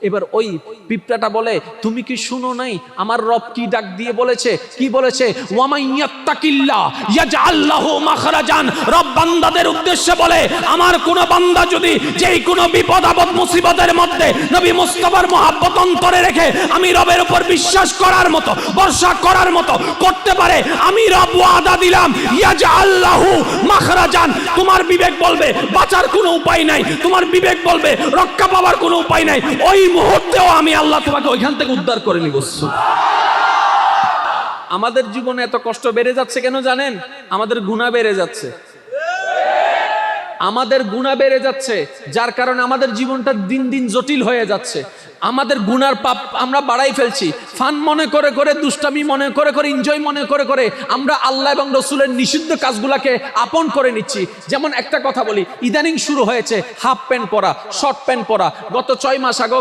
এবার ওই পিঁপড়াটা বলে, তুমি কি শুনো নাই আমার রব কি ডাক দিয়ে বলেছে? কি বলেছে? ওয়ামাইয়াত্তাকিল্লাহ ইয়াজআল লাহু মাখরাজান। রব বান্দাদের উদ্দেশ্যে বলে, আমার কোন বান্দা যদি যেই কোনো বিপদ আপদ মুসিবতের মধ্যে নবী মুস্তাফার মহব্বত অন্তরে রেখে আমি রবের উপর বিশ্বাস করার মতো, ভরসা করার মতো করতে পারে, আমি রব ওয়াদা দিলাম ইয়াজআল লাহু মাখরাজান। তোমার বিবেক বলবে বাঁচার কোনো উপায় নাই, তোমার বিবেক বলবে রক্ষা পাওয়ার কোনো উপায় নাই, ওই মুহূর্তেও আমি আল্লাহ তোমাকে ওইখান থেকে উদ্ধার করে নিব। আমাদের জীবনে এত কষ্ট বেড়ে যাচ্ছে কেন জানেন? আমাদের গুনাহ বেড়ে যাচ্ছে, আমাদের গুনাহ বেড়ে যাচ্ছে, যার কারণে আমাদের জীবনটা দিন দিন জটিল হয়ে যাচ্ছে। আমাদের গুনার পাপ আমরা বাড়াই ফেলছি, ফান মনে করে করে, দুষ্টামি মনে করে করে, এনজয় মনে করে করে আমরা আল্লাহ এবং রসুলের নিষিদ্ধ কাজগুলাকে আপন করে নিচ্ছি। যেমন একটা কথা বলি, ইদানিং শুরু হয়েছে হাফ প্যান্ট পরা, শর্ট প্যান্ট পরা। গত 6 মাস আগে